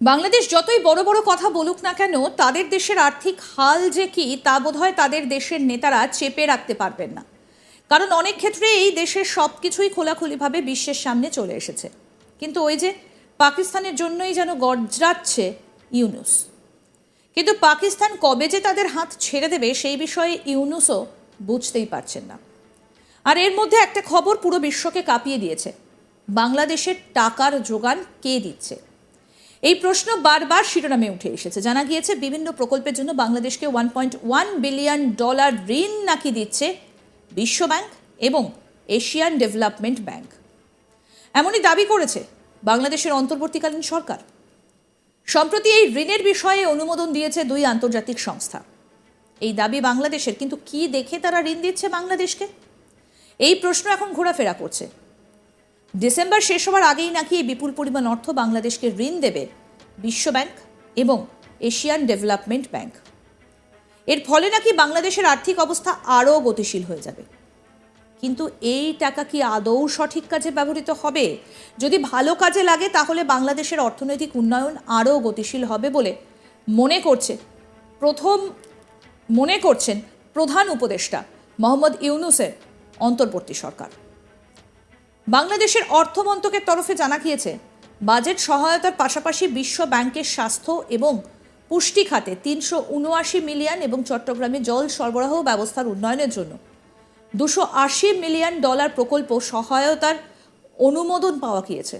বাংলাদেশ যতই বড় বড় কথা বলুক না কেন, তাদের দেশের আর্থিক হাল যে কি তা বোধহয় তাদের দেশের নেতারা চেপে রাখতে পারবেন না। কারণ অনেক ক্ষেত্রে এই দেশের সব কিছুই খোলাখুলিভাবে বিশ্বের সামনে চলে এসেছে। কিন্তু ওই যে পাকিস্তানের জন্যই যেন গর্জরাচ্ছে ইউনূস। কিন্তু পাকিস্তান কবে যে তাদের হাত ছেড়ে দেবে সেই বিষয়ে ইউনূসও বুঝতেই পারছেন না। আর এর মধ্যে একটা খবর পুরো বিশ্বকে কাঁপিয়ে দিয়েছে, বাংলাদেশের টাকার যোগান কে দিচ্ছে। এই প্রশ্ন বারবার শিরোনামে উঠে এসেছে। জানা গিয়েছে বিভিন্ন প্রকল্পের জন্য বাংলাদেশকে $1.1 বিলিয়ন ঋণ নাকি দিচ্ছে বিশ্বব্যাংক এবং এশিয়ান ডেভেলপমেন্ট ব্যাংক। এমনই দাবি করেছে বাংলাদেশের অন্তর্বর্তীকালীন সরকার। সম্প্রতি এই ঋণের বিষয়ে অনুমোদন দিয়েছে দুই আন্তর্জাতিক সংস্থা। এই দাবি বাংলাদেশের, কিন্তু কি দেখে তারা ঋণ দিচ্ছে বাংলাদেশকে, এই প্রশ্ন এখন ঘোরাফেরা করছে। ডিসেম্বর শেষ হওয়ার আগেই নাকি এই বিপুল পরিমাণ অর্থ বাংলাদেশকে ঋণ দেবে বিশ্বব্যাংক এবং এশিয়ান ডেভেলপমেন্ট ব্যাংক। এর ফলে নাকি বাংলাদেশের আর্থিক অবস্থা আরও গতিশীল হয়ে যাবে। কিন্তু এই টাকা কি আদৌ সঠিক কাজে ব্যবহৃত হবে? যদি ভালো কাজে লাগে তাহলে বাংলাদেশের অর্থনৈতিক উন্নয়ন আরও গতিশীল হবে বলে মনে করছেন প্রধান উপদেষ্টা মোহাম্মদ ইউনূসের অন্তর্বর্তী সরকার। বাংলাদেশের অর্থ মন্ত্রকের তরফে জানা গিয়েছে, বাজেট সহায়তার পাশাপাশি বিশ্ব ব্যাংকের স্বাস্থ্য এবং পুষ্টি খাতে 379 মিলিয়ন এবং চট্টগ্রামে জল সরবরাহ ব্যবস্থার উন্নয়নের জন্য $280 মিলিয়ন প্রকল্প সহায়তার অনুমোদন পাওয়া গিয়েছে।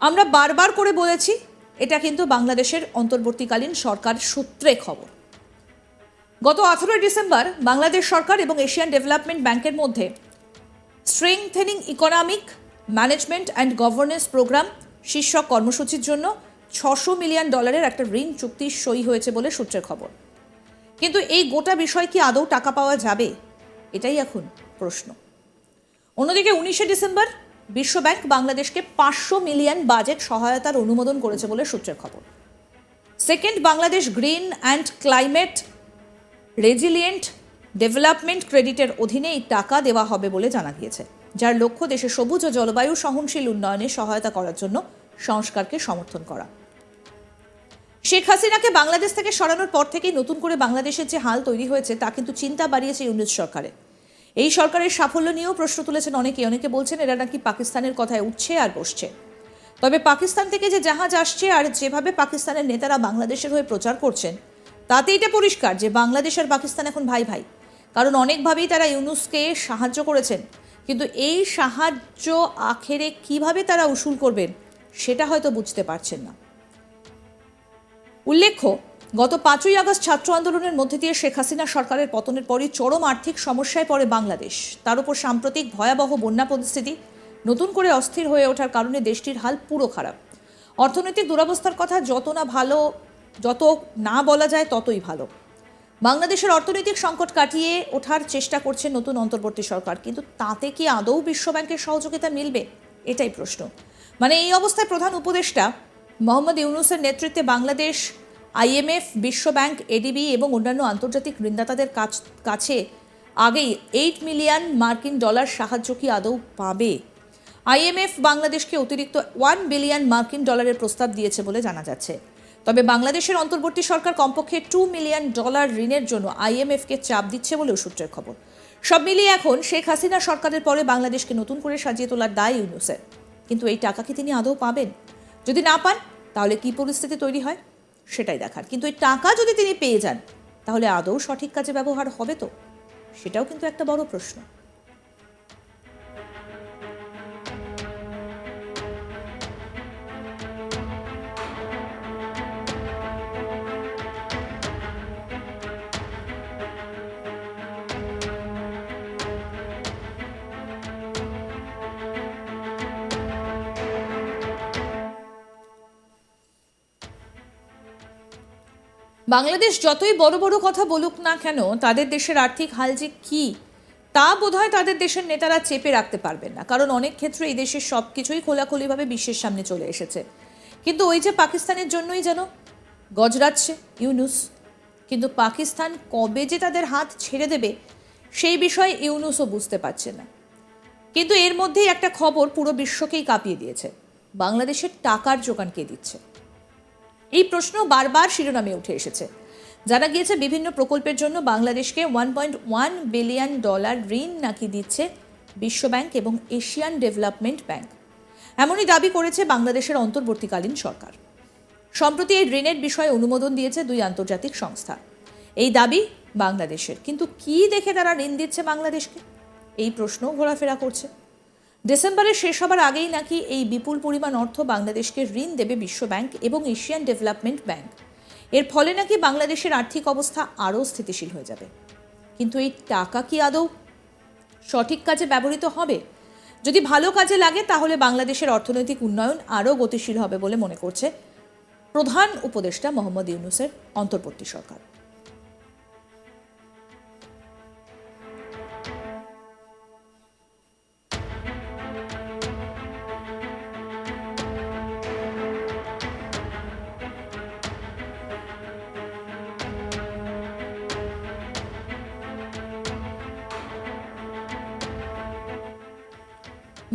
আমরা বারবার করে বলেছি, এটা কিন্তু বাংলাদেশের অন্তর্বর্তীকালীন সরকার সূত্রে খবর। গত 18 ডিসেম্বর বাংলাদেশ সরকার এবং এশিয়ান ডেভেলপমেন্ট ব্যাংকের মধ্যে strengthening economic management and governance programme শীর্ষক কর্মসূচির জন্য $600 মিলিয়ন একটা ঋণ চুক্তি সই হয়েছে বলে সূত্রের খবর। কিন্তু এই গোটা বিষয় কি আদৌ টাকা পাওয়া যাবে, এটাই এখন প্রশ্ন। অন্যদিকে 19 ডিসেম্বর বিশ্বব্যাংক বাংলাদেশকে $500 মিলিয়ন বাজেট সহায়তার অনুমোদন করেছে বলে সূত্রের খবর। Second Bangladesh green and climate resilient development ক্রেডিটের অধীনে এই টাকা দেওয়া হবে বলে জানা গিয়েছে, যার লক্ষ্য দেশে সবুজ ও জলবায়ু সহনশীল উন্নয়নে সহায়তা করার জন্য সংস্কারকে সমর্থন করা। শেখ হাসিনাকে বাংলাদেশ থেকে সরানোর পর থেকেই নতুন করে বাংলাদেশের যে হাল তৈরি হয়েছে তা কিন্তু চিন্তা বাড়িয়েছে ইউনূস সরকারের। এই সরকারের সাফল্য নিয়েও প্রশ্ন তুলেছেন অনেকে বলছেন এরা নাকি পাকিস্তানের কথায় উঠছে আর বসছে। তবে পাকিস্তান থেকে যে জাহাজ আসছে আর যেভাবে পাকিস্তানের নেতারা বাংলাদেশের হয়ে প্রচার করছেন, তাতে এটা পরিষ্কার যে বাংলাদেশ আর পাকিস্তান এখন ভাই ভাই। কারণ অনেকভাবেই তারা ইউনূসকে সাহায্য করেছেন, কিন্তু এই সাহায্য আখেরে কিভাবে তারা উসুল করবেন সেটা হয়তো বুঝতে পারছেন না। উল্লেখ্য, গত 5ই আগস্ট ছাত্র আন্দোলনের মধ্যে দিয়ে শেখ হাসিনা সরকারের পতনের পরই চরম আর্থিক সমস্যায় পড়ে বাংলাদেশ। তার উপর সাম্প্রতিক ভয়াবহ বন্যা পরিস্থিতি নতুন করে অস্থির হয়ে ওঠার কারণে দেশটির হাল পুরো খারাপ। অর্থনৈতিক দুরবস্থার কথা যত না বলা যায় ততই ভালো। বাংলাদেশের অর্থনৈতিক সংকট কাটিয়ে ওঠার চেষ্টা করছে নতুন অন্তর্বর্তী সরকার, কিন্তু তাতে কি আদৌ বিশ্বব্যাংকের সহযোগিতা মিলবে, এটাই প্রশ্ন। মানে এই অবস্থায় প্রধান উপদেষ্টা মোহাম্মদ ইউনূসের নেতৃত্বে বাংলাদেশ IMF, বিশ্বব্যাংক, ADB এবং অন্যান্য আন্তর্জাতিক ঋণদাতাদের কাছে আগেই $8 মিলিয়ন সাহায্য কি আদৌ পাবে? IMF বাংলাদেশকে অতিরিক্ত $1 বিলিয়ন প্রস্তাব দিয়েছে বলে জানা যাচ্ছে। তবে বাংলাদেশের অন্তর্বর্তী সরকার কমপক্ষে $2 মিলিয়ন ঋণের জন্য IMFকে চাপ দিচ্ছে বলেও সূত্রের খবর। সব মিলিয়ে এখন শেখ হাসিনা সরকারের পরে বাংলাদেশকে নতুন করে সাজিয়ে তোলার দায় ইউনূসের। কিন্তু এই টাকা কি তিনি আদৌ পাবেন? যদি না পান তাহলে কি পরিস্থিতি তৈরি হয় সেটাই দেখার। কিন্তু এই টাকা যদি তিনি পেয়ে যান তাহলে আদৌ সঠিক কাজে ব্যবহার হবে তো, সেটাও কিন্তু একটা বড় প্রশ্ন। বাংলাদেশ যতই বড় বড় কথা বলুক না কেন, তাদের দেশের আর্থিক হাল যে কি তা বোধহয় তাদের দেশের নেতারা চেপে রাখতে পারবেন না। কারণ অনেক ক্ষেত্রে এই দেশের সব কিছুই খোলাখুলিভাবে বিশ্বের সামনে চলে এসেছে। কিন্তু ওই যে পাকিস্তানের জন্যই যেন গজরাচ্ছে ইউনূস। কিন্তু পাকিস্তান কবে যে তাদের হাত ছেড়ে দেবে সেই বিষয়ে ইউনূসও বুঝতে পারছে না। কিন্তু এর মধ্যেই একটা খবর পুরো বিশ্বকেই কাঁপিয়ে দিয়েছে, বাংলাদেশের টাকার যোগান কে দিচ্ছে। এই প্রশ্ন বারবার শিরোনামে উঠে এসেছে। জানা গিয়েছে বিভিন্ন প্রকল্পের জন্য বাংলাদেশকে $1.1 বিলিয়ন ঋণ নাকি দিচ্ছে বিশ্বব্যাংক এবং এশিয়ান ডেভেলপমেন্ট ব্যাংক। এমনই দাবি করেছে বাংলাদেশের অন্তর্বর্তীকালীন সরকার। সম্প্রতি এই ঋণের বিষয়ে অনুমোদন দিয়েছে দুই আন্তর্জাতিক সংস্থা। এই দাবি বাংলাদেশের, কিন্তু কি দেখে তারা ঋণ দিচ্ছে বাংলাদেশকে, এই প্রশ্ন ঘোরাফেরা করছে। ডিসেম্বরের শেষ হবার আগেই নাকি এই বিপুল পরিমাণ অর্থ বাংলাদেশকে ঋণ দেবে বিশ্বব্যাংক এবং এশিয়ান ডেভেলপমেন্ট ব্যাংক। এর ফলে নাকি বাংলাদেশের আর্থিক অবস্থা আরও স্থিতিশীল হয়ে যাবে। কিন্তু এই টাকা কি আদৌ সঠিক কাজে ব্যবহৃত হবে? যদি ভালো কাজে লাগে তাহলে বাংলাদেশের অর্থনৈতিক উন্নয়ন আরও গতিশীল হবে বলে মনে করছে প্রধান উপদেষ্টা মোহাম্মদ ইউনূসের অন্তর্বর্তী সরকার।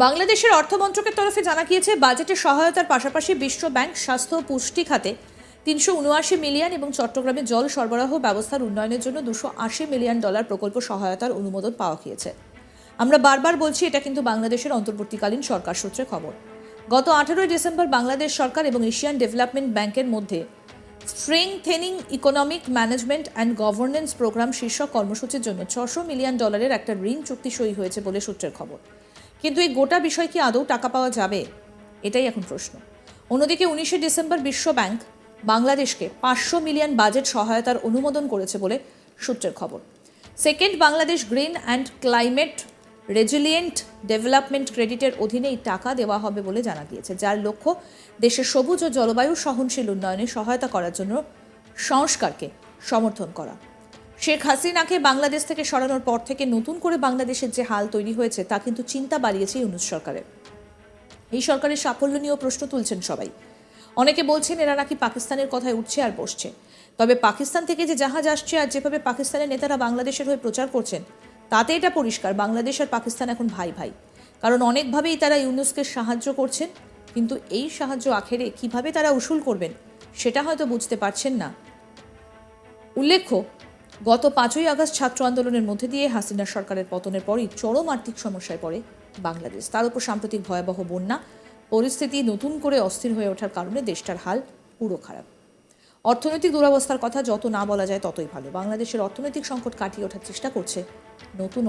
বাংলাদেশের অর্থমন্ত্রকের তরফে জানা গিয়েছে, বাজেটে সহায়তার পাশাপাশি বিশ্ব ব্যাংক স্বাস্থ্য ও পুষ্টি খাতে $379 মিলিয়ন এবং চট্টগ্রামে জল সরবরাহ ব্যবস্থার উন্নয়নের জন্য $280 মিলিয়ন প্রকল্প সহায়তার অনুমোদন পাওয়া গিয়েছে। আমরা বারবার বলছি, এটা কিন্তু বাংলাদেশের অন্তর্বর্তীকালীন সরকার সূত্রে খবর। গত 18 ডিসেম্বর বাংলাদেশ সরকার এবং এশিয়ান ডেভেলপমেন্ট ব্যাংকের মধ্যে strengthening economic management and governance programme শীর্ষক কর্মসূচির জন্য $600 মিলিয়ন একটা ঋণ চুক্তি সই হয়েছে বলে সূত্রের খবর। কিন্তু এই গোটা বিষয় কি আদৌ টাকা পাওয়া যাবে, এটাই এখন প্রশ্ন। অন্যদিকে 19 ডিসেম্বর বিশ্ব ব্যাংক বাংলাদেশকে $500 মিলিয়ন বাজেট সহায়তার অনুমোদন করেছে বলে সূত্রের খবর। Second Bangladesh green and climate resilient development ক্রেডিটের অধীনে এই টাকা দেওয়া হবে বলে জানা গিয়েছে, যার লক্ষ্য দেশের সবুজ ও জলবায়ু সহনশীল উন্নয়নে সহায়তা করার জন্য সংস্কারকে সমর্থন করা। শেখ হাসিনাকে বাংলাদেশ থেকে সরানোর পর থেকে নতুন করে বাংলাদেশের যে হাল তৈরি হয়েছে তা কিন্তু চিন্তা বাড়িয়েছে ইউনূস সরকারের। এই সরকারের সাফল্য নিয়েও প্রশ্ন তুলছেন সবাই। অনেকে বলছেন এরা নাকি পাকিস্তানের কথায় উঠছে আর বসছে। তবে পাকিস্তান থেকে যে জাহাজ আসছে আর যেভাবে পাকিস্তানের নেতারা বাংলাদেশের হয়ে প্রচার করছেন, তাতে এটা পরিষ্কার বাংলাদেশ আর পাকিস্তান এখন ভাই ভাই। কারণ অনেকভাবেই তারা ইউনূসকে সাহায্য করছেন, কিন্তু এই সাহায্য আখেরে কিভাবে তারা উসুল করবেন সেটা হয়তো বুঝতে পারছেন না। উল্লেখ্য, গত 5ই আগস্ট ছাত্র আন্দোলনের মধ্যে দিয়ে হাসিনা সরকারের পতনের পরই চরম আর্থিক সমস্যায় পড়ে বাংলাদেশ। তার উপর সাম্প্রতিক ভয়াবহ বন্যা পরিস্থিতি নতুন করে অস্থির হয়ে ওঠার কারণে দেশটার হাল পুরো খারাপ। অর্থনৈতিক দুরবস্থার কথা যত না বলা যায় ততই ভালো। বাংলাদেশের অর্থনৈতিক সংকট কাটিয়ে ওঠার চেষ্টা করছে নতুন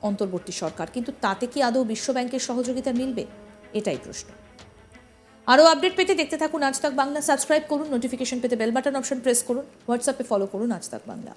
অন্তর্বর্তী সরকার, কিন্তু তাতে কি আদৌ বিশ্বব্যাংকের সহযোগিতা মিলবে, এটাই প্রশ্ন। আরও আপডেট পেতে দেখতে থাকুন আজ তাক বাংলা। সাবস্ক্রাইব করুন, নোটিফিকেশন পেতে বেল বাটন অপশন প্রেস করুন, হোয়াটসঅ্যাপে ফলো করুন আজ তাক বাংলা।